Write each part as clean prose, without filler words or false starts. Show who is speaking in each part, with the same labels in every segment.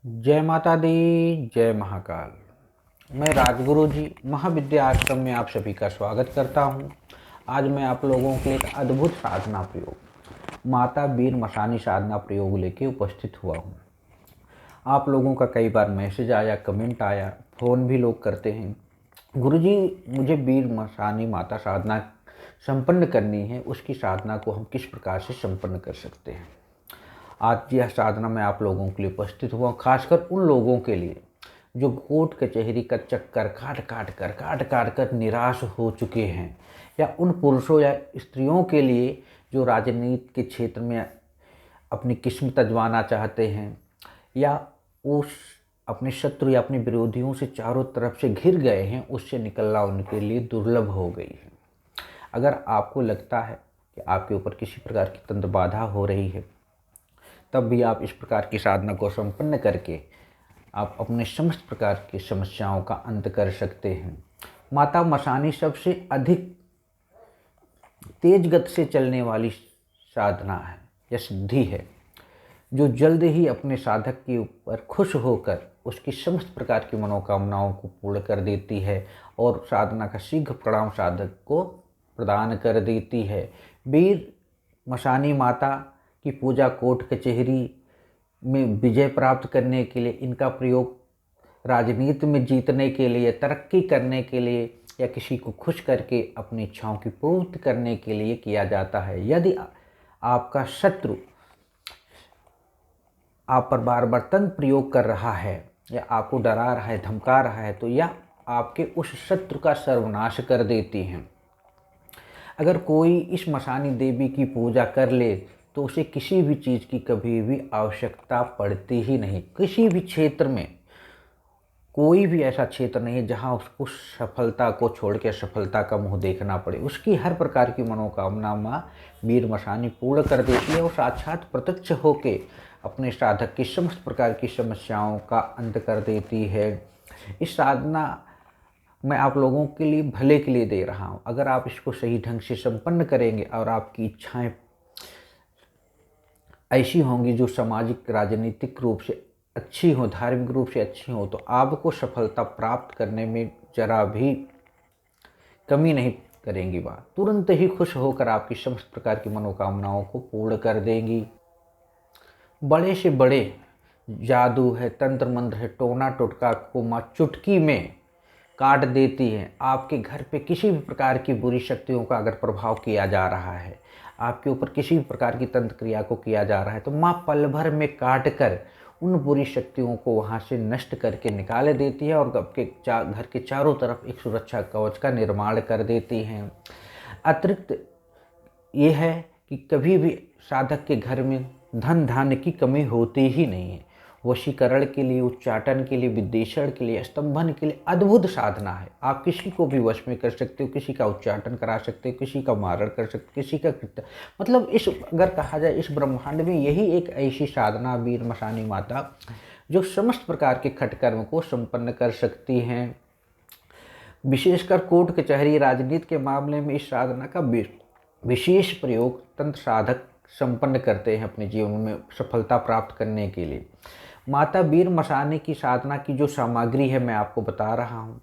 Speaker 1: जय माता दी, जय महाकाल। मैं राजगुरु जी महाविद्या आश्रम में आप सभी का स्वागत करता हूं। आज मैं आप लोगों के लिए एक अद्भुत साधना प्रयोग माता बीर मसानी साधना प्रयोग लेके उपस्थित हुआ हूं। आप लोगों का कई बार मैसेज आया, कमेंट आया, फ़ोन भी लोग करते हैं, गुरुजी मुझे बीर मसानी माता साधना संपन्न करनी है, उसकी साधना को हम किस प्रकार से संपन्न कर सकते हैं। आज यह साधना मैं आप लोगों के लिए उपस्थित हुआ, खासकर उन लोगों के लिए जो कोर्ट कचहरी का चक्कर काट कर निराश हो चुके हैं, या उन पुरुषों या स्त्रियों के लिए जो राजनीति के क्षेत्र में अपनी किस्मत आजमाना चाहते हैं, या उस अपने शत्रु या अपने विरोधियों से चारों तरफ से घिर गए हैं, उससे निकलना उनके लिए दुर्लभ हो गई है। अगर आपको लगता है कि आपके ऊपर किसी प्रकार की तंत्र बाधा हो रही है, तब भी आप इस प्रकार की साधना को संपन्न करके आप अपने समस्त प्रकार की समस्याओं का अंत कर सकते हैं। माता मसानी सबसे अधिक तेज गति से चलने वाली साधना है या सिद्धि है, जो जल्द ही अपने साधक के ऊपर खुश होकर उसकी समस्त प्रकार की मनोकामनाओं को पूर्ण कर देती है और साधना का शीघ्र परिणाम साधक को प्रदान कर देती है। बीर मसानी माता की पूजा कोर्ट कचहरी में विजय प्राप्त करने के लिए, इनका प्रयोग राजनीति में जीतने के लिए, तरक्की करने के लिए, या किसी को खुश करके अपनी इच्छाओं की पूर्ति करने के लिए किया जाता है। यदि आपका शत्रु आप पर बार बार तंत्र प्रयोग कर रहा है या आपको डरा रहा है, धमका रहा है, तो यह आपके उस शत्रु का सर्वनाश कर देती हैं। अगर कोई इस मसानी देवी की पूजा कर ले तो उसे किसी भी चीज़ की कभी भी आवश्यकता पड़ती ही नहीं। किसी भी क्षेत्र में कोई भी ऐसा क्षेत्र नहीं है जहां उसको सफलता को छोड़ के असफलता का मुंह देखना पड़े। उसकी हर प्रकार की मनोकामना माँ बीर मसानी पूर्ण कर देती है और साक्षात प्रत्यक्ष होके अपने साधक की समस्त प्रकार की समस्याओं का अंत कर देती है। इस साधना मैं आप लोगों के लिए भले के लिए दे रहा हूँ। अगर आप इसको सही ढंग से संपन्न करेंगे और आपकी इच्छाएं ऐसी होंगी जो सामाजिक राजनीतिक रूप से अच्छी हो, धार्मिक रूप से अच्छी हो, तो आपको सफलता प्राप्त करने में जरा भी कमी नहीं करेंगी। बात तुरंत ही खुश होकर आपकी समस्त प्रकार की मनोकामनाओं को पूर्ण कर देंगी। बड़े से बड़े जादू है, तंत्र मंत्र है, टोना टोटका को माँ चुटकी में काट देती है। आपके घर पे किसी भी प्रकार की बुरी शक्तियों का अगर प्रभाव किया जा रहा है, आपके ऊपर किसी भी प्रकार की तंत्र क्रिया को किया जा रहा है, तो माँ पल भर में काट कर उन बुरी शक्तियों को वहाँ से नष्ट करके निकाल देती है और आपके घर के चारों तरफ एक सुरक्षा कवच का निर्माण कर देती हैं। अतिरिक्त ये है कि कभी भी साधक के घर में धन धान्य की कमी होती ही नहीं है। वशीकरण के लिए, उच्चाटन के लिए, विद्वेषण के लिए, स्तंभन के लिए अद्भुत साधना है। आप किसी को भी वश में कर सकते हो, किसी का उच्चाटन करा सकते हो, किसी का मारण कर सकते हो, किसी का मतलब इस अगर कहा जाए इस ब्रह्मांड में यही एक ऐसी साधना बीर मसानी माता जो समस्त प्रकार के खटकर्म को संपन्न कर सकती हैं। विशेषकर कोर्ट कचहरी राजनीति के मामले में इस साधना का विशेष प्रयोग तंत्र साधक संपन्न करते हैं अपने जीवन में सफलता प्राप्त करने के लिए। माता बीर मसानी की साधना की जो सामग्री है मैं आपको बता रहा हूँ।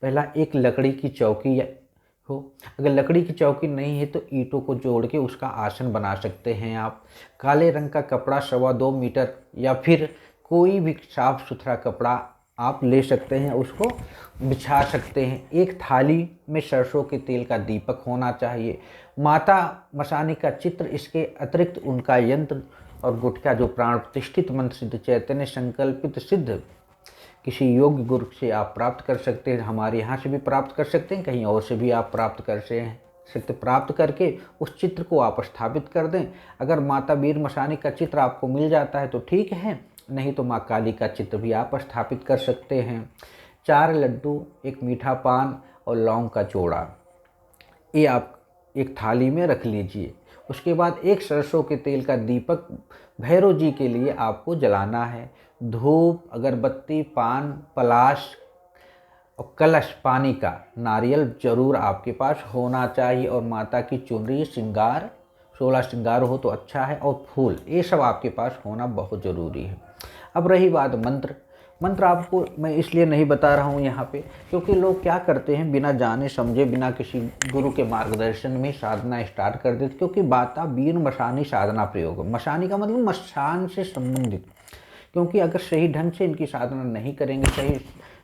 Speaker 1: पहला, एक लकड़ी की चौकी हो। अगर लकड़ी की चौकी नहीं है तो ईंटों को जोड़ के उसका आसन बना सकते हैं आप। काले रंग का कपड़ा 2.25 मीटर या फिर कोई भी साफ सुथरा कपड़ा आप ले सकते हैं, उसको बिछा सकते हैं। एक थाली में सरसों के तेल का दीपक होना चाहिए। माता मसानी का चित्र, इसके अतिरिक्त उनका यंत्र और गुटका जो प्राण प्रतिष्ठित मंत्र सिद्ध चैतन्य संकल्पित सिद्ध किसी योग्य गुरु से आप प्राप्त कर सकते हैं। हमारे यहाँ से भी प्राप्त कर सकते हैं, कहीं और से भी आप प्राप्त कर सकते। प्राप्त करके उस चित्र को आप स्थापित कर दें। अगर माता बीर मसानी का चित्र आपको मिल जाता है तो ठीक है, नहीं तो माँ काली का चित्र भी आप स्थापित कर सकते हैं। 4 लड्डू, एक मीठा पान और लौंग का चूड़ा, ये आप एक थाली में रख लीजिए। उसके बाद एक सरसों के तेल का दीपक भैरव जी के लिए आपको जलाना है। धूप, अगरबत्ती, पान, पलाश और कलश पानी का, नारियल जरूर आपके पास होना चाहिए, और माता की चुनरी, श्रृंगार, 16 श्रृंगार हो तो अच्छा है, और फूल, ये सब आपके पास होना बहुत ज़रूरी है। अब रही बात मंत्र, मंत्र आपको मैं इसलिए नहीं बता रहा हूँ यहाँ पे क्योंकि लोग क्या करते हैं, बिना जाने समझे, बिना किसी गुरु के मार्गदर्शन में साधना स्टार्ट कर देते। क्योंकि बाता वीर मशानी साधना प्रयोग, मशानी का मतलब मशान से संबंधित। क्योंकि अगर सही ढंग से इनकी साधना नहीं करेंगे, सही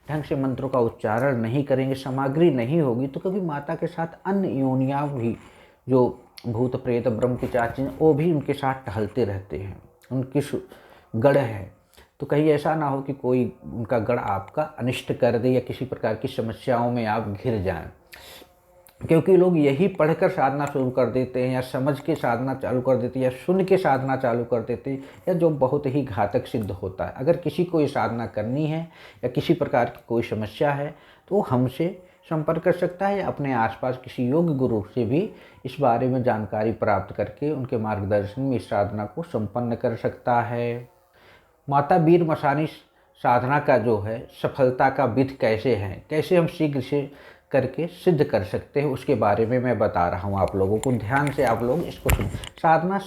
Speaker 1: ढंग से मंत्रों का उच्चारण नहीं करेंगे, सामग्री नहीं होगी, तो क्योंकि माता के साथ अन्य योनियाँ भी, जो भूत प्रेत ब्रह्म पिशाच, वो भी उनके साथ टहलते रहते हैं, उनकी गढ़ है। तो कहीं ऐसा ना हो कि कोई उनका गढ़ आपका अनिष्ट कर दे या किसी प्रकार की समस्याओं में आप घिर जाएं। क्योंकि लोग यही पढ़कर साधना शुरू कर देते हैं, या समझ के साधना चालू कर देते हैं, या सुन के साधना चालू कर देते हैं, या जो बहुत ही घातक सिद्ध होता है। अगर किसी को ये साधना करनी है या किसी प्रकार की कोई समस्या है तो वो हमसे संपर्क कर सकता है, या अपने आसपास किसी योग्य गुरु से भी इस बारे में जानकारी प्राप्त करके उनके मार्गदर्शन में इस साधना को संपन्न कर सकता है। माता वीर मशानी साधना का जो है सफलता का विधि कैसे है, कैसे हम शीघ्र से करके सिद्ध कर सकते हैं, उसके बारे में मैं बता रहा हूँ आप लोगों को। ध्यान से आप लोग इसको सुन। साधना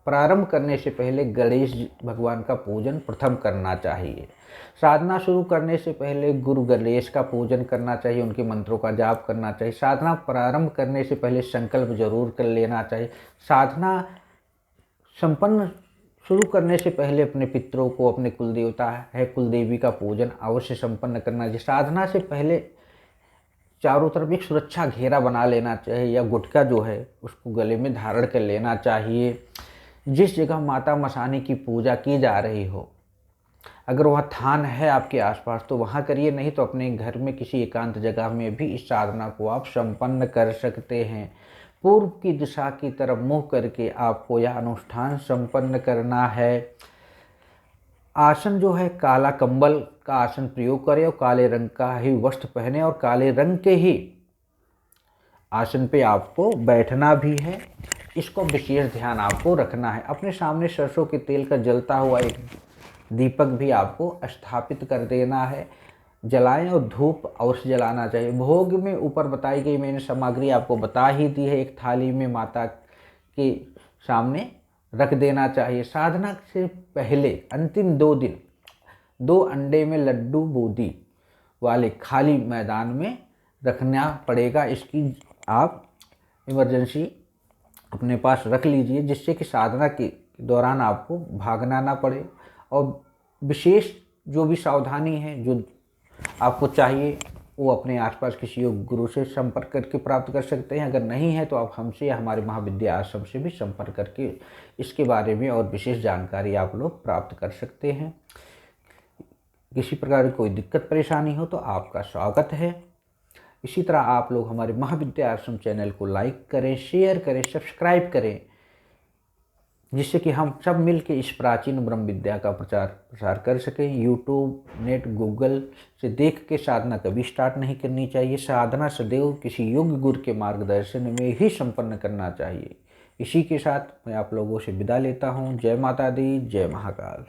Speaker 1: प्रारंभ करने से पहले गणेश भगवान का पूजन प्रथम करना चाहिए। साधना शुरू करने से पहले गुरु गणेश का पूजन करना चाहिए, उनके मंत्रों का जाप करना चाहिए। साधना प्रारंभ करने से पहले संकल्प जरूर कर लेना चाहिए। साधना संपन्न शुरू करने से पहले अपने पितरों को, अपने कुल देवता है कुलदेवी का पूजन अवश्य संपन्न करना चाहिए। साधना से पहले चारों तरफ एक सुरक्षा घेरा बना लेना चाहिए, या गुटका जो है उसको गले में धारण कर लेना चाहिए। जिस जगह माता मशानी की पूजा की जा रही हो, अगर वह थान है आपके आसपास तो वहाँ करिए, नहीं तो अपने घर में किसी एकांत जगह में भी इस साधना को आप संपन्न कर सकते हैं। पूर्व की दिशा की तरफ मुँह करके आपको यह अनुष्ठान संपन्न करना है। आसन जो है काला कंबल का आसन प्रयोग करें, और काले रंग का ही वस्त्र पहने, और काले रंग के ही आसन पे आपको बैठना भी है। इसको विशेष ध्यान आपको रखना है। अपने सामने सरसों के तेल का जलता हुआ एक दीपक भी आपको स्थापित कर देना है। जलाएं, और धूप अवश्य जलाना चाहिए। भोग में ऊपर बताई गई मैंने सामग्री आपको बता ही दी है, एक थाली में माता के सामने रख देना चाहिए। साधना से पहले अंतिम 2 दिन 2 अंडे में लड्डू बूंदी वाले खाली मैदान में रखना पड़ेगा। इसकी आप इमरजेंसी अपने पास रख लीजिए, जिससे कि साधना के दौरान आपको भागना ना पड़े। और विशेष जो भी सावधानी है जो आपको चाहिए, वो अपने आसपास किसी योग गुरु से संपर्क करके प्राप्त कर सकते हैं। अगर नहीं है तो आप हमसे या हमारे महाविद्या आश्रम से भी संपर्क करके इसके बारे में और विशेष जानकारी आप लोग प्राप्त कर सकते हैं। किसी प्रकार की कोई दिक्कत परेशानी हो तो आपका स्वागत है। इसी तरह आप लोग हमारे महाविद्या आश्रम चैनल को लाइक करें, शेयर करें, सब्सक्राइब करें, जिससे कि हम सब मिल के इस प्राचीन ब्रह्म विद्या का प्रचार प्रसार कर सकें। यूट्यूब, नेट, गूगल से देख के साधना कभी स्टार्ट नहीं करनी चाहिए। साधना सदैव किसी योग्य गुरु के मार्गदर्शन में ही संपन्न करना चाहिए। इसी के साथ मैं आप लोगों से विदा लेता हूँ। जय माता दी, जय महाकाल।